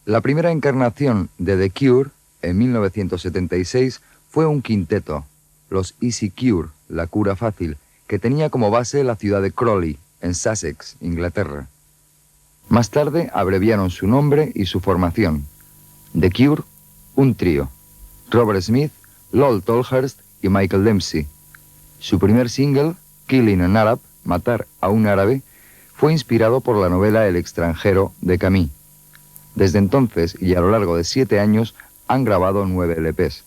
La primera encarnación de The Cure, en 1976, fue un quinteto, los Easy Cure, la cura fácil, que tenía como base la ciudad de Crawley, en Sussex, Inglaterra. Más tarde abreviaron su nombre y su formación. The Cure, un trío. Robert Smith, Lol Tolhurst y Michael Dempsey. Su primer single, Killing an Arab, Matar a un árabe, fue inspirado por la novela El extranjero de Camus. Desde entonces y a lo largo de 7 años han grabado 9 LPs.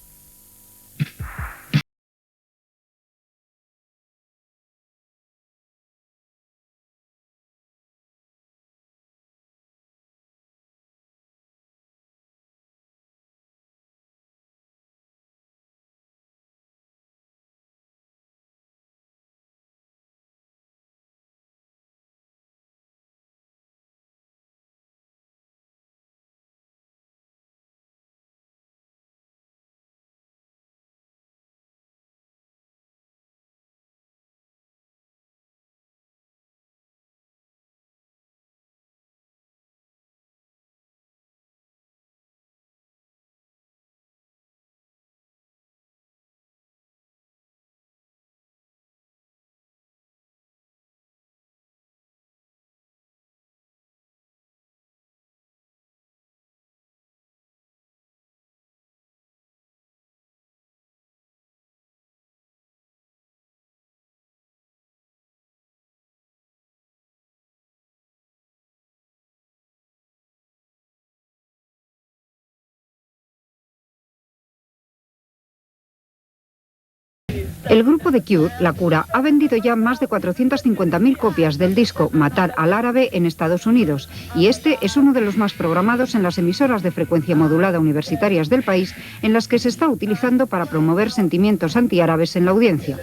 El grupo The Cure, La Cura, ha vendido ya más de 450.000 copias del disco Matar al árabe en Estados Unidos, y este es uno de los más programados en las emisoras de frecuencia modulada universitarias del país, en las que se está utilizando para promover sentimientos antiárabes en la audiencia.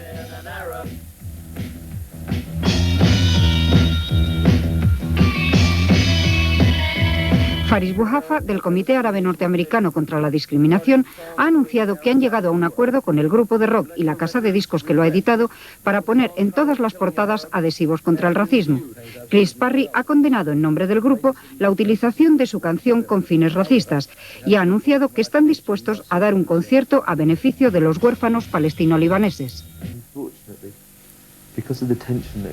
Faris Bouhafa, del Comité Árabe Norteamericano contra la Discriminación, ha anunciado que han llegado a un acuerdo con el grupo de rock y la casa de discos que lo ha editado para poner en todas las portadas adhesivos contra el racismo. Chris Parry ha condenado en nombre del grupo la utilización de su canción con fines racistas y ha anunciado que están dispuestos a dar un concierto a beneficio de los huérfanos palestino-libaneses.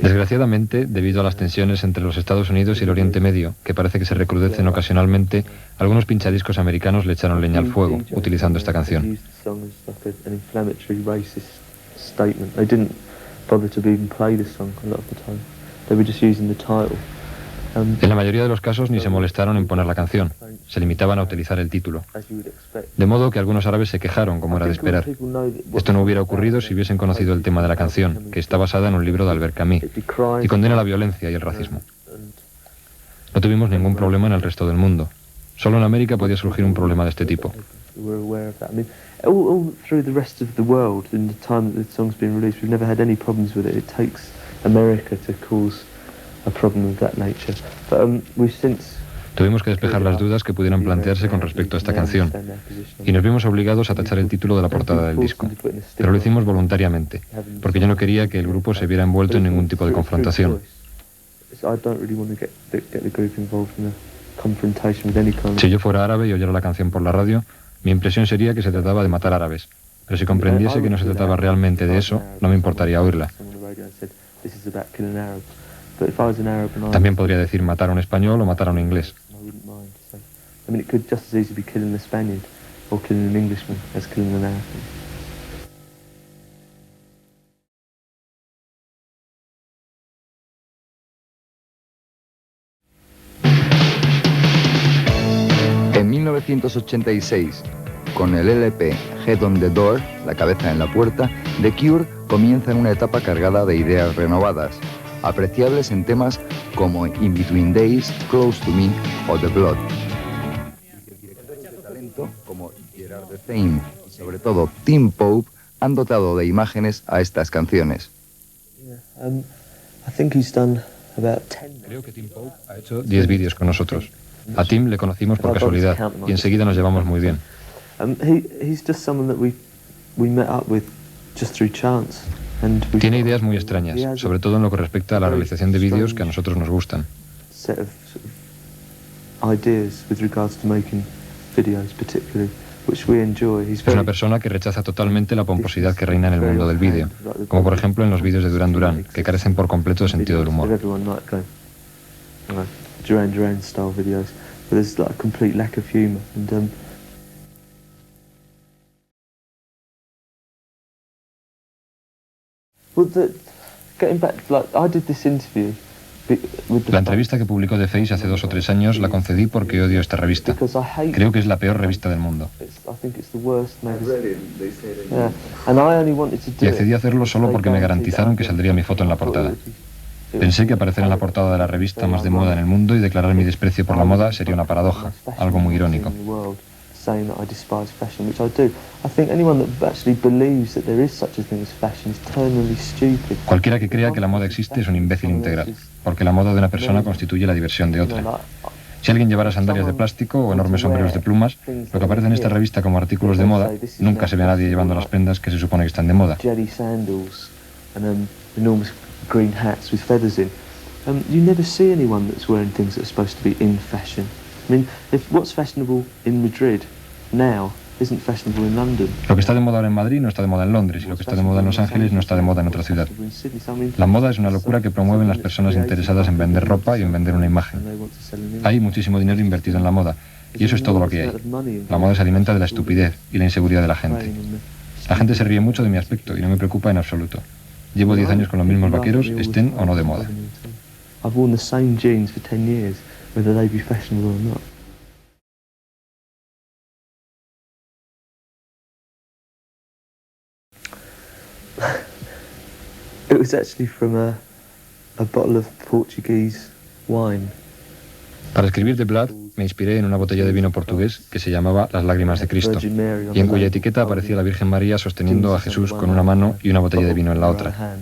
Desgraciadamente, debido a las tensiones entre los Estados Unidos y el Oriente Medio, que parece que se recrudecen ocasionalmente, algunos pinchadiscos americanos le echaron leña al fuego, utilizando esta canción. En la mayoría de los casos ni se molestaron en poner la canción, se limitaban a utilizar el título. De modo que algunos árabes se quejaron, como era de esperar. Esto no hubiera ocurrido si hubiesen conocido el tema de la canción, que está basada en un libro de Albert Camus, y condena la violencia y el racismo. No tuvimos ningún problema en el resto del mundo. Solo en América podía surgir un problema de este tipo. Tuvimos que despejar las dudas que pudieran plantearse con respecto a esta canción, y nos vimos obligados a tachar el título de la portada del disco. Pero lo hicimos voluntariamente, porque yo no quería que el grupo se viera envuelto en ningún tipo de confrontación. Si yo fuera árabe y oyera la canción por la radio, mi impresión sería que se trataba de matar árabes. Pero si comprendiese que no se trataba realmente de eso, no me importaría oírla. También podría decir matar a un español o matar a un inglés. En 1986, con el LP Head on the Door, la cabeza en la puerta, The Cure comienza en una etapa cargada de ideas renovadas, apreciables en temas como In Between Days, Close to Me o The Blood. Talento como Gerard Detain y sobre todo Tim Pope han dotado de imágenes a estas canciones. Creo que Tim Pope ha hecho 10 vídeos con nosotros. A Tim le conocimos por casualidad y enseguida nos llevamos muy bien. Tiene ideas muy extrañas, sobre todo en lo que respecta a la realización de vídeos que a nosotros nos gustan. Es una persona que rechaza totalmente la pomposidad que reina en el mundo del vídeo, como por ejemplo en los vídeos de Duran Duran, que carecen por completo de sentido del humor. La entrevista que publicó The Face hace 2 o 3 años la concedí porque odio esta revista. Creo que es la peor revista del mundo. Y accedí a hacerlo solo porque me garantizaron que saldría mi foto en la portada. Pensé que aparecer en la portada de la revista más de moda en el mundo y declarar mi desprecio por la moda sería una paradoja, algo muy irónico. Cualquiera que crea que la moda existe es un imbécil integral, porque la moda de una persona constituye la diversión de otra. Si alguien llevara sandalias de plástico o enormes sombreros de plumas, lo que aparece en esta revista como artículos de moda, nunca se ve a nadie llevando las prendas que se supone que están de moda. Green hats with feathers in. You never see anyone that's wearing things that are supposed to be in fashion. I mean, if what's fashionable in Madrid now isn't fashionable in London. Lo que está de moda ahora en Madrid no está de moda en Londres, y lo que está de moda en Los Ángeles no está de moda en otra ciudad. La moda es una locura que promueven las personas interesadas en vender ropa y en vender una imagen. Hay muchísimo dinero invertido en la moda, y eso es todo lo que hay. La moda se alimenta de la estupidez y la inseguridad de la gente. La gente se ríe mucho de mi aspecto y no me preocupa en absoluto. Llevo 10 años con los mismos vaqueros, estén o no de moda. I've worn the same jeans for 10 years, whether they be fashionable or not. It was actually from a bottle of Portuguese wine. Para escribir The Blood me inspiré en una botella de vino portugués que se llamaba Las Lágrimas de Cristo, y en cuya etiqueta aparecía la Virgen María sosteniendo a Jesús con una mano y una botella de vino en la otra.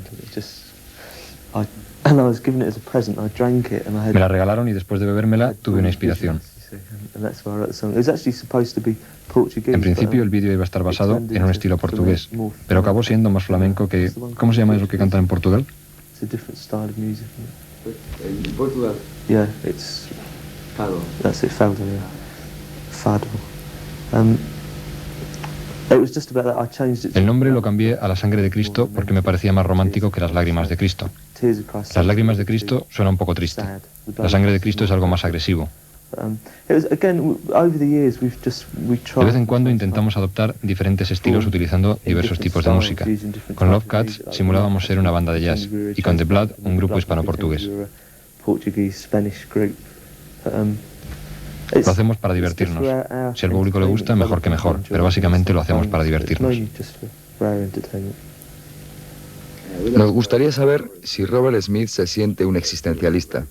Me la regalaron y después de bebérmela tuve una inspiración. En principio el vídeo iba a estar basado en un estilo portugués, pero acabó siendo más flamenco que... ¿Cómo se llama eso que cantan en Portugal? ¿En Portugal? Yeah, it's... Fado. That's it, fado, yeah. Fado. El nombre lo cambié a La Sangre de Cristo porque me parecía más romántico que Las Lágrimas de Cristo. Las Lágrimas de Cristo suena un poco triste. La Sangre de Cristo es algo más agresivo. De vez en cuando intentamos adoptar diferentes estilos utilizando diversos tipos de música. Con Love Cats simulábamos ser una banda de jazz y con The Blood un grupo hispano-portugués. Lo hacemos para divertirnos. Si al público le gusta, mejor que mejor, pero básicamente lo hacemos para divertirnos. Nos gustaría saber si Robert Smith se siente un existencialista.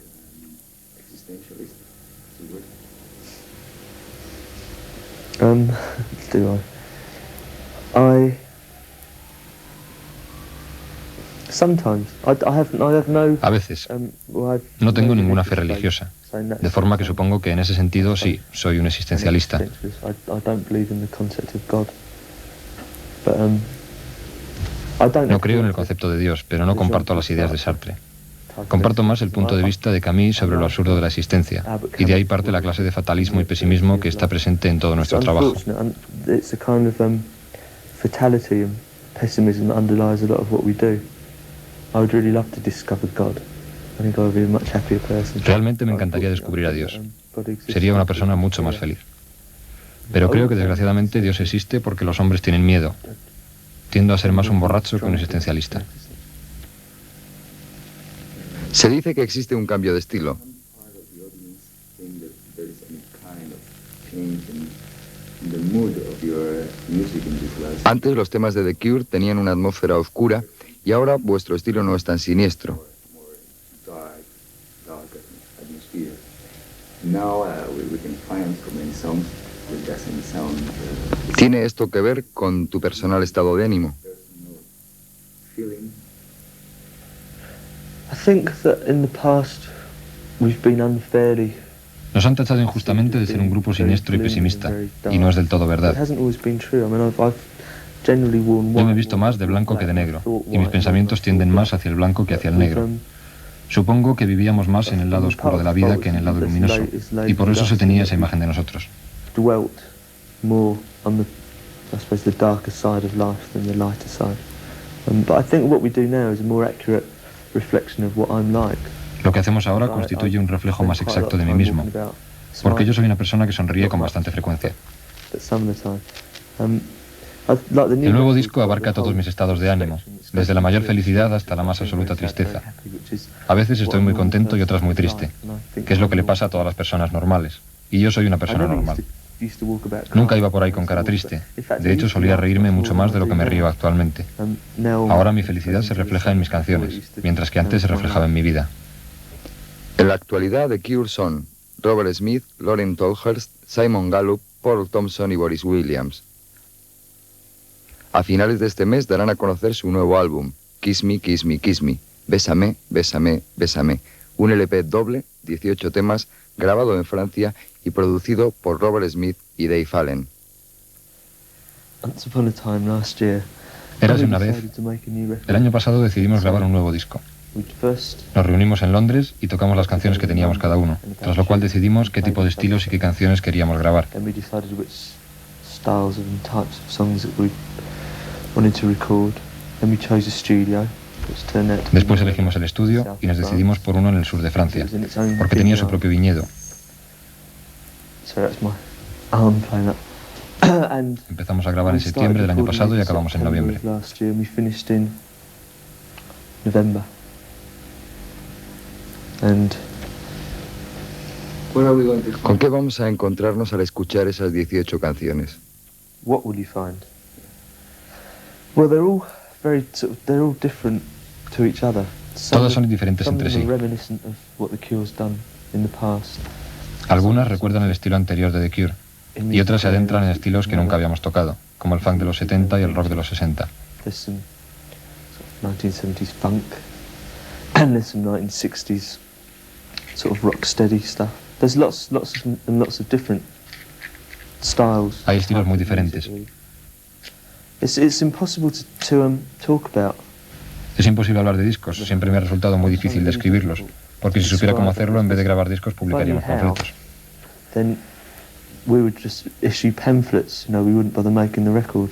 A veces. No tengo ninguna fe religiosa, de forma que supongo que en ese sentido sí, soy un existencialista. No creo en el concepto de Dios, pero no comparto las ideas de Sartre. Comparto más el punto de vista de Camus sobre lo absurdo de la existencia, y de ahí parte la clase de fatalismo y pesimismo que está presente en todo nuestro trabajo. Realmente me encantaría descubrir a Dios. Sería una persona mucho más feliz. Pero creo que desgraciadamente Dios existe porque los hombres tienen miedo. Tiendo a ser más un borracho que un existencialista. Se dice que existe un cambio de estilo. Antes los temas de The Cure tenían una atmósfera oscura y ahora vuestro estilo no es tan siniestro. ¿Tiene esto que ver con tu personal estado de ánimo? Nos han tachado injustamente de ser un grupo siniestro y pesimista, y no es del todo verdad. Yo me he visto más de blanco que de negro, y mis pensamientos tienden más hacia el blanco que hacia el negro. Supongo que vivíamos más en el lado oscuro de la vida que en el lado luminoso, y por eso se tenía esa imagen de nosotros. Dwelt more on the, I suppose, the darker side of life than the lighter side. But I think what we do now is a more accurate reflection of what I'm like. Lo que hacemos ahora constituye un reflejo más exacto de mí mismo, porque yo soy una persona que sonríe con bastante frecuencia. El nuevo disco abarca todos mis estados de ánimo, desde la mayor felicidad hasta la más absoluta tristeza. A veces estoy muy contento y otras muy triste, que es lo que le pasa a todas las personas normales, y yo soy una persona normal. Nunca iba por ahí con cara triste, de hecho solía reírme mucho más de lo que me río actualmente. Ahora mi felicidad se refleja en mis canciones, mientras que antes se reflejaba en mi vida. En la actualidad, The Cure son Robert Smith, Lauren Tolhurst, Simon Gallup, Paul Thompson y Boris Williams. A finales de este mes darán a conocer su nuevo álbum, Kiss Me, Kiss Me, Kiss Me, Bésame, Bésame, Bésame, un LP doble, 18 temas, grabado en Francia y producido por Robert Smith y Dave Allen. Érase una vez, el año pasado decidimos grabar un nuevo disco. Nos reunimos en Londres y tocamos las canciones que teníamos cada uno, tras lo cual decidimos qué tipo de estilos y qué canciones queríamos grabar. Después elegimos el estudio y nos decidimos por uno en el sur de Francia, porque tenía su propio viñedo. Empezamos a grabar en septiembre del año pasado y acabamos en noviembre. ¿Con qué vamos a encontrarnos al escuchar esas 18 canciones? What will you find? Well, they're all different to each other. Todas son diferentes entre sí. Reminiscent of what The Cure's done in the past. Algunas recuerdan el estilo anterior de The Cure, y otras se adentran en estilos que nunca habíamos tocado, como el funk de los 70 y el rock de los 60. There's some 1970s funk, and there's some 1960s sort of rocksteady stuff. There's lots of different styles. Hay estilos muy diferentes. It's impossible to talk about. Es imposible hablar de discos, siempre me ha resultado muy difícil describirlos, porque si supiera cómo hacerlo, en vez de grabar discos, publicaríamos panfletos. Then we would just issue pamphlets, we wouldn't bother making the record.